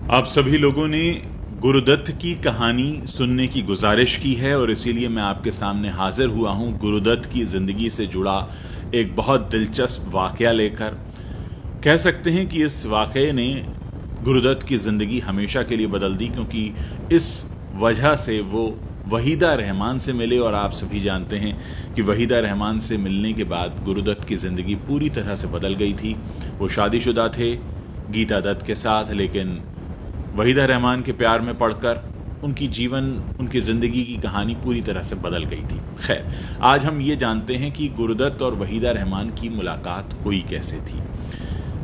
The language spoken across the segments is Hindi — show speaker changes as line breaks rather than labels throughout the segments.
आप सभी लोगों ने गुरुदत्त की कहानी सुनने की गुजारिश की है और इसीलिए मैं आपके सामने हाजिर हुआ हूं गुरुदत्त की ज़िंदगी से जुड़ा एक बहुत दिलचस्प वाक़या लेकर। कह सकते हैं कि इस वाक़ये ने गुरुदत्त की ज़िंदगी हमेशा के लिए बदल दी, क्योंकि इस वजह से वो वहीदा रहमान से मिले और आप सभी जानते हैं कि वहीदा रहमान से मिलने के बाद गुरुदत्त की ज़िंदगी पूरी तरह से बदल गई थी। वो शादीशुदा थे गीता दत्त के साथ, लेकिन वहीदा रहमान के प्यार में पड़कर उनकी ज़िंदगी की कहानी पूरी तरह से बदल गई थी। खैर, आज हम ये जानते हैं कि गुरुदत्त और वहीदा रहमान की मुलाकात हुई कैसे थी।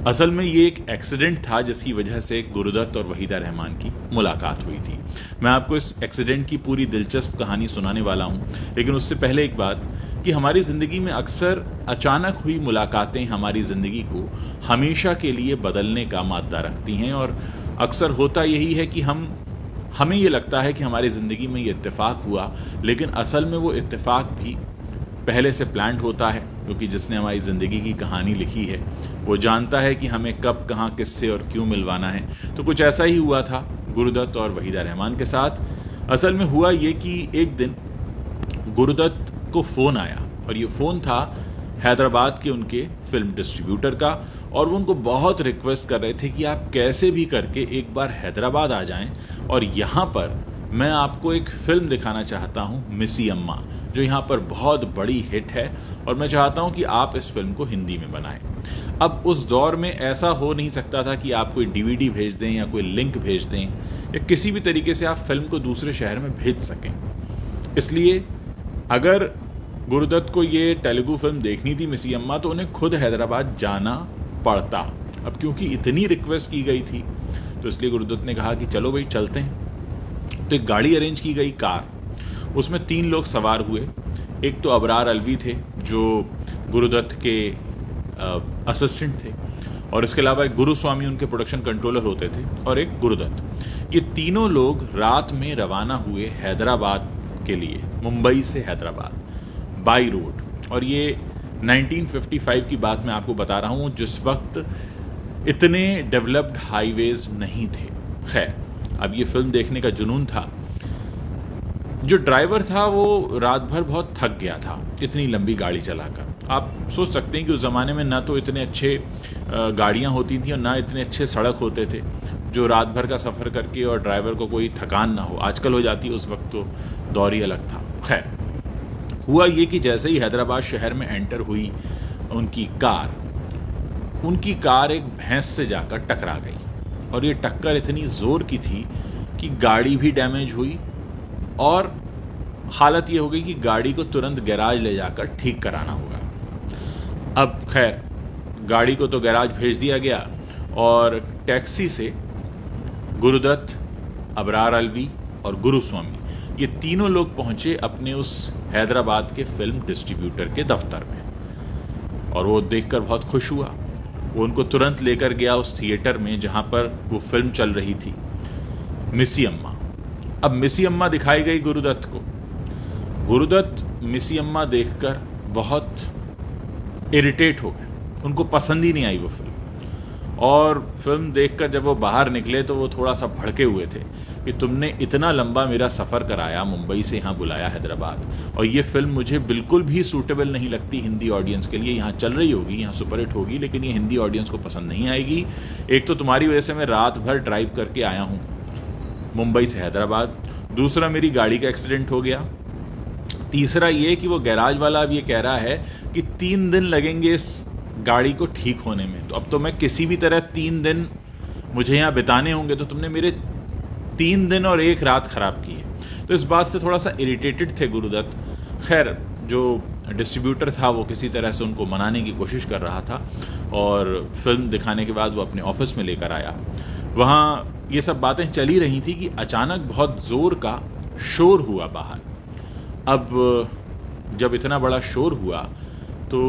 असल में ये एक एक्सीडेंट था जिसकी वजह से गुरुदत्त और वहीदा रहमान की मुलाकात हुई थी। मैं आपको इस एक्सीडेंट की पूरी दिलचस्प कहानी सुनाने वाला हूँ, लेकिन उससे पहले एक बात कि हमारी ज़िंदगी में अक्सर अचानक हुई मुलाकातें हमारी ज़िंदगी को हमेशा के लिए बदलने का मादा रखती हैं। और अक्सर होता यही है कि हमें ये लगता है कि हमारी ज़िंदगी में ये इत्तेफाक हुआ, लेकिन असल में वो इत्तेफाक भी पहले से प्लान्ड होता है, क्योंकि जिसने हमारी ज़िंदगी की कहानी लिखी है वो जानता है कि हमें कब, कहाँ, किससे और क्यों मिलवाना है। तो कुछ ऐसा ही हुआ था गुरुदत्त और वहीदा रहमान के साथ। असल में हुआ ये कि एक दिन गुरुदत्त को फ़ोन आया, और ये फ़ोन था हैदराबाद के उनके फिल्म डिस्ट्रीब्यूटर का, और वो उनको बहुत रिक्वेस्ट कर रहे थे कि आप कैसे भी करके एक बार हैदराबाद आ जाएं और यहाँ पर मैं आपको एक फ़िल्म दिखाना चाहता हूँ, मिसी अम्मा, जो यहाँ पर बहुत बड़ी हिट है, और मैं चाहता हूँ कि आप इस फिल्म को हिंदी में बनाएं। अब उस दौर में ऐसा हो नहीं सकता था कि आप कोई डीवीडी भेज दें या कोई लिंक भेज दें या किसी भी तरीके से आप फिल्म को दूसरे शहर में भेज सकें। इसलिए अगर गुरुदत्त को ये तेलुगु फिल्म देखनी थी मिसी अम्मा, तो उन्हें खुद हैदराबाद जाना पड़ता। अब क्योंकि इतनी रिक्वेस्ट की गई थी, तो इसलिए गुरुदत्त ने कहा कि चलो भाई चलते हैं। तो एक गाड़ी अरेंज की गई, कार, उसमें 3 लोग सवार हुए। एक तो अबरार अलवी थे जो गुरुदत्त के असिस्टेंट थे, और इसके अलावा एक गुरुस्वामी उनके प्रोडक्शन कंट्रोलर होते थे, और एक गुरुदत्त। ये तीनों लोग रात में रवाना हुए हैदराबाद के लिए, मुंबई से हैदराबाद बाई रोड। और ये 1955 की बात मैं आपको बता रहा हूँ, जिस वक्त इतने डेवलप्ड हाईवेज नहीं थे। खैर, अब ये फिल्म देखने का जुनून था। जो ड्राइवर था वो रात भर बहुत थक गया था इतनी लंबी गाड़ी चलाकर। आप सोच सकते हैं कि उस ज़माने में ना तो इतने अच्छे गाड़ियाँ होती थी और ना इतने अच्छे सड़क होते थे जो रात भर का सफ़र करके और ड्राइवर को कोई थकान ना हो। आजकल हो जाती है, उस वक्त तो दौर ही अलग था। खैर, हुआ ये कि जैसे ही हैदराबाद शहर में एंटर हुई उनकी कार एक भैंस से जाकर टकरा गई, और ये टक्कर इतनी ज़ोर की थी कि गाड़ी भी डैमेज हुई, और हालत ये हो गई कि गाड़ी को तुरंत गैराज ले जाकर ठीक कराना होगा। अब खैर, गाड़ी को तो गैराज भेज दिया गया, और टैक्सी से गुरुदत्त, अबरार अलवी और गुरुस्वामी, ये तीनों लोग पहुंचे अपने उस हैदराबाद के फिल्म डिस्ट्रीब्यूटर के दफ्तर में। और वो देखकर बहुत खुश हुआ। वो उनको तुरंत लेकर गया उस थिएटर में जहां पर वो फिल्म चल रही थी, मिसी अम्मा। अब मिसी अम्मा दिखाई गई गुरुदत्त को। गुरुदत्त मिसी अम्मा देखकर बहुत इरिटेट हो गए, उनको पसंद ही नहीं आई वो फिल्म। और फिल्म देखकर जब वो बाहर निकले तो वो थोड़ा सा भड़के हुए थे कि तुमने इतना लंबा मेरा सफ़र कराया, मुंबई से यहाँ बुलाया हैदराबाद, और ये फिल्म मुझे बिल्कुल भी सूटेबल नहीं लगती हिंदी ऑडियंस के लिए। यहाँ चल रही होगी, यहाँ सुपरहिट होगी, लेकिन ये हिंदी ऑडियंस को पसंद नहीं आएगी। एक तो तुम्हारी वजह से मैं रात भर ड्राइव करके आया हूँ मुंबई से हैदराबाद, दूसरा मेरी गाड़ी का एक्सीडेंट हो गया, तीसरा ये कि वो गैराज वाला अब ये कह रहा है कि 3 दिन लगेंगे इस गाड़ी को ठीक होने में। तो अब तो मैं किसी भी तरह 3 दिन मुझे यहाँ बिताने होंगे, तो तुमने मेरे 3 दिन और 1 रात ख़राब की है। तो इस बात से थोड़ा सा इरिटेटेड थे गुरुदत्त। खैर, जो डिस्ट्रीब्यूटर था वो किसी तरह से उनको मनाने की कोशिश कर रहा था, और फिल्म दिखाने के बाद वो अपने ऑफिस में लेकर आया। वहाँ ये सब बातें चली रही थी कि अचानक बहुत ज़ोर का शोर हुआ बाहर। अब जब इतना बड़ा शोर हुआ तो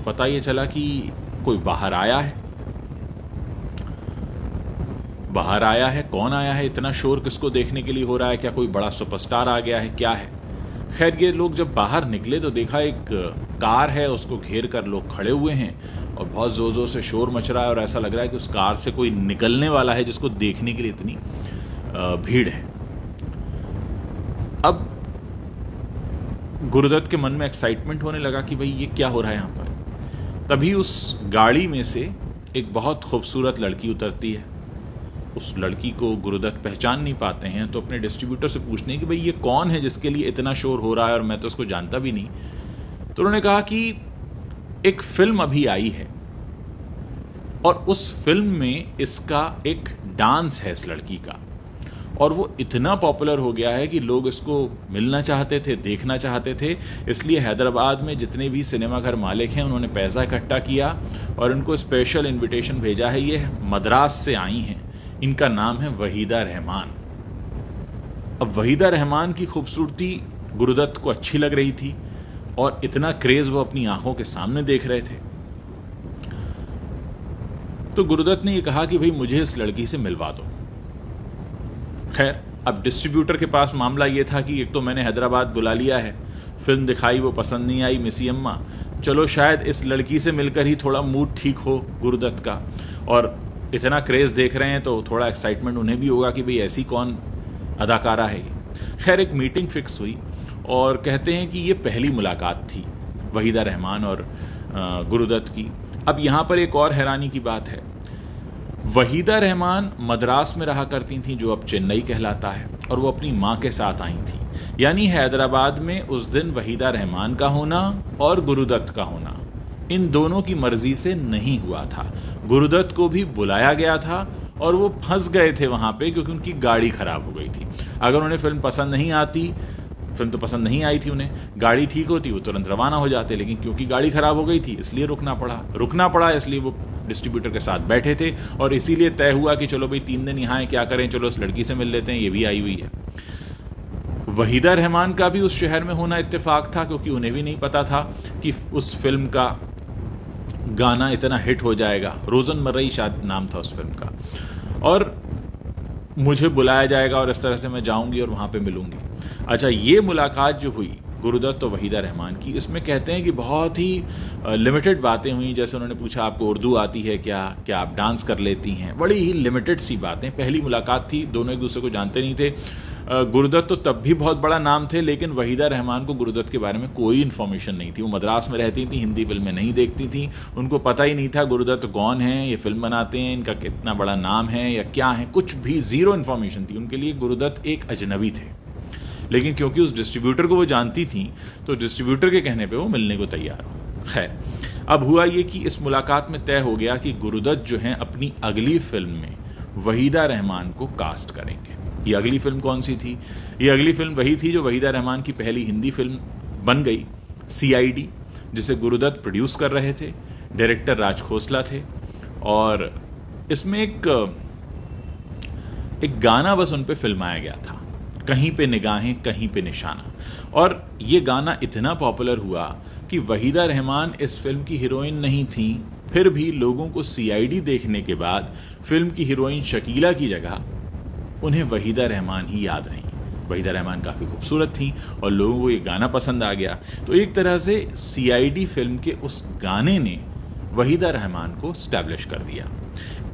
पता ये चला कि कोई बाहर आया है। कौन आया है? इतना शोर किसको देखने के लिए हो रहा है? क्या कोई बड़ा सुपरस्टार आ गया है? क्या है? खैर, ये लोग जब बाहर निकले तो देखा एक कार है, उसको घेर कर लोग खड़े हुए हैं, और बहुत ज़ोर ज़ोर से शोर मच रहा है और ऐसा लग रहा है कि उस कार से कोई निकलने वाला है जिसको देखने के लिए इतनी भीड़ है। अब गुरुदत्त के मन में एक्साइटमेंट होने लगा कि भाई ये क्या हो रहा है यहाँ पर। तभी उस गाड़ी में से एक बहुत खूबसूरत लड़की उतरती है। उस लड़की को गुरुदत्त पहचान नहीं पाते हैं, तो अपने डिस्ट्रीब्यूटर से पूछते हैं कि भाई ये कौन है जिसके लिए इतना शोर हो रहा है और मैं तो उसको जानता भी नहीं। तो उन्होंने कहा कि एक फिल्म अभी आई है और उस फिल्म में इसका एक डांस है इस लड़की का, और वो इतना पॉपुलर हो गया है कि लोग इसको मिलना चाहते थे, देखना चाहते थे। इसलिए हैदराबाद में जितने भी सिनेमा घर मालिक हैं उन्होंने पैसा इकट्ठा किया और इनको स्पेशल इनविटेशन भेजा है। ये मद्रास से आई हैं, इनका नाम है वहीदा रहमान। अब वहीदा रहमान की खूबसूरती गुरुदत्त को अच्छी लग रही थी और इतना क्रेज वो अपनी आंखों के सामने देख रहे थे। तो गुरुदत्त ने ये कहा कि भाई मुझे इस लड़की से मिलवा दो। खैर, अब डिस्ट्रीब्यूटर के पास मामला ये था कि एक तो मैंने हैदराबाद बुला लिया है, फिल्म दिखाई, वो पसंद नहीं आई मिसी अम्मा, चलो शायद इस लड़की से मिलकर ही थोड़ा मूड ठीक हो गुरुदत्त का, और इतना क्रेज देख रहे हैं तो थोड़ा एक्साइटमेंट उन्हें भी होगा कि भाई ऐसी कौन अदाकारा है ये। खैर, एक मीटिंग फिक्स हुई और कहते हैं कि ये पहली मुलाकात थी वहीदा रहमान और गुरुदत्त की। अब यहाँ पर एक और हैरानी की बात है, वहीदा रहमान मद्रास में रहा करती थी जो अब चेन्नई कहलाता है, और वो अपनी माँ के साथ आई थी। यानी हैदराबाद में उस दिन वहीदा रहमान का होना और गुरुदत्त का होना इन दोनों की मर्जी से नहीं हुआ था। गुरुदत्त को भी बुलाया गया था और वो फंस गए थे वहाँ पे क्योंकि उनकी गाड़ी खराब हो गई थी। अगर उन्हें फिल्म पसंद नहीं आती, फिल्म तो पसंद नहीं आई थी उन्हें, गाड़ी ठीक होती वो तुरंत रवाना हो जाते, लेकिन क्योंकि गाड़ी खराब हो गई थी इसलिए रुकना पड़ा। इसलिए वो डिस्ट्रीब्यूटर के साथ बैठे थे और इसीलिए तय हुआ कि चलो भाई 3 दिन यहाँ है, क्या करें, चलो उस लड़की से मिल लेते हैं, ये भी आई हुई है। वहीदा रहमान का भी उस शहर में होना इत्तेफाक था क्योंकि उन्हें भी नहीं पता था कि उस फिल्म का गाना इतना हिट हो जाएगा। रोज़न मर्रई शायद नाम था उस फिल्म का, और मुझे बुलाया जाएगा और इस तरह से मैं जाऊंगी और वहाँ पे मिलूंगी। अच्छा, ये मुलाकात जो हुई गुरुदत्त और वहीदा रहमान की, इसमें कहते हैं कि बहुत ही लिमिटेड बातें हुई। जैसे उन्होंने पूछा आपको उर्दू आती है क्या आप डांस कर लेती हैं, बड़ी ही लिमिटेड सी बातें। पहली मुलाकात थी, दोनों एक दूसरे को जानते नहीं थे। गुरुदत्त तो तब भी बहुत बड़ा नाम थे, लेकिन वहीदा रहमान को गुरुदत्त के बारे में कोई इन्फॉर्मेशन नहीं थी। वो मद्रास में रहती थी, हिंदी फिल्में नहीं देखती थी, उनको पता ही नहीं था गुरुदत्त कौन है, ये फिल्म बनाते हैं, इनका कितना बड़ा नाम है या क्या है, कुछ भी ज़ीरो इन्फॉर्मेशन थी। उनके लिए गुरुदत्त एक अजनबी थे। लेकिन क्योंकि उस डिस्ट्रीब्यूटर को वो जानती थी तो डिस्ट्रीब्यूटर के कहने पे वो मिलने को तैयार हो। खैर, अब हुआ ये कि इस मुलाकात में तय हो गया कि गुरुदत्त जो हैं अपनी अगली फिल्म में वहीदा रहमान को कास्ट करेंगे। ये अगली फिल्म कौन सी थी? ये अगली फिल्म वही थी जो वहीदा रहमान की पहली हिंदी फिल्म बन गई, CID, जिसे गुरुदत्त प्रोड्यूस कर रहे थे। डायरेक्टर राज खोसला थे और इसमें एक गाना बस उन पे फिल्माया गया था, कहीं पे निगाहें कहीं पे निशाना। और ये गाना इतना पॉपुलर हुआ कि वहीदा रहमान इस फिल्म की हीरोइन नहीं थी, फिर भी लोगों को CID देखने के बाद फिल्म की हीरोइन शकीला की जगह उन्हें वहीदा रहमान ही याद रही। वहीदा रहमान काफ़ी खूबसूरत थी और लोगों को ये गाना पसंद आ गया। तो एक तरह से CID फिल्म के उस गाने ने वहीदा रहमान को स्टैब्लिश कर दिया।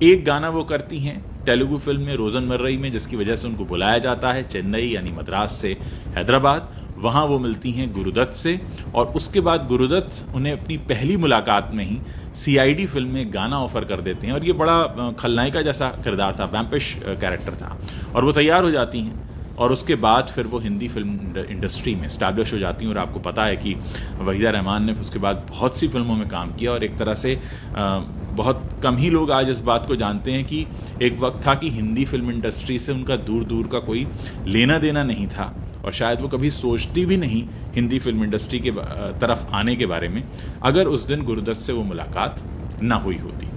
एक गाना वो करती हैं तेलुगु फिल्म में रोज़न मर्रई में, जिसकी वजह से उनको बुलाया जाता है चेन्नई यानी मद्रास से हैदराबाद। वहाँ वो मिलती हैं गुरुदत्त से और उसके बाद गुरुदत्त उन्हें अपनी पहली मुलाकात में ही CID फिल्म में गाना ऑफर कर देते हैं और ये बड़ा खलनायिका जैसा किरदार था, वैम्पिश कैरेक्टर था, और वो तैयार हो जाती हैं और उसके बाद फिर वो हिंदी फिल्म इंडस्ट्री में स्टैब्लिश हो जाती हैं। और आपको पता है कि वहीदा रहमान ने उसके बाद बहुत सी फिल्मों में काम किया और एक तरह से बहुत कम ही लोग आज इस बात को जानते हैं कि एक वक्त था कि हिंदी फिल्म इंडस्ट्री से उनका दूर दूर का कोई लेना देना नहीं था और शायद वो कभी सोचती भी नहीं हिंदी फिल्म इंडस्ट्री के तरफ आने के बारे में, अगर उस दिन गुरुदत्त से वो मुलाकात ना हुई होती।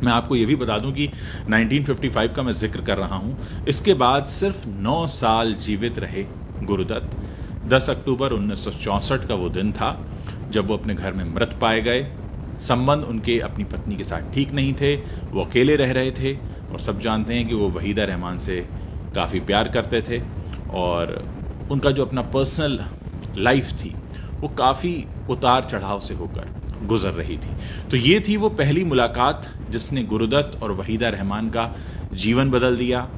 मैं आपको ये भी बता दूं कि 1955 का मैं जिक्र कर रहा हूं, इसके बाद सिर्फ 9 साल जीवित रहे गुरुदत्त। 10 अक्टूबर 1964 का वो दिन था जब वो अपने घर में मृत पाए गए। संबंध उनके अपनी पत्नी के साथ ठीक नहीं थे, वो अकेले रह रहे थे और सब जानते हैं कि वो वहीदा रहमान से काफ़ी प्यार करते थे और उनका जो अपना पर्सनल लाइफ थी वो काफ़ी उतार चढ़ाव से होकर गुजर रही थी। तो ये थी वो पहली मुलाकात जिसने गुरुदत्त और वहीदा रहमान का जीवन बदल दिया,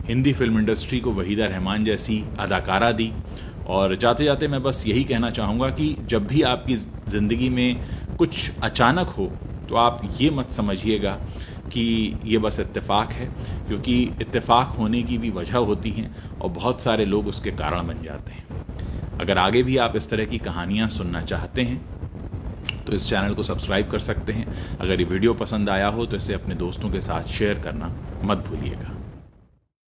हिंदी फिल्म इंडस्ट्री को वहीदा रहमान जैसी अदाकारा दी। और जाते जाते मैं बस यही कहना चाहूँगा कि जब भी आपकी ज़िंदगी में कुछ अचानक हो तो आप ये मत समझिएगा कि ये बस इत्तेफाक है, क्योंकि इत्तेफाक होने की भी वजह होती हैं और बहुत सारे लोग उसके कारण बन जाते हैं। अगर आगे भी आप इस तरह की कहानियाँ सुनना चाहते हैं तो इस चैनल को सब्सक्राइब कर सकते हैं। अगर ये वीडियो पसंद आया हो तो इसे अपने दोस्तों के साथ शेयर करना मत भूलिएगा।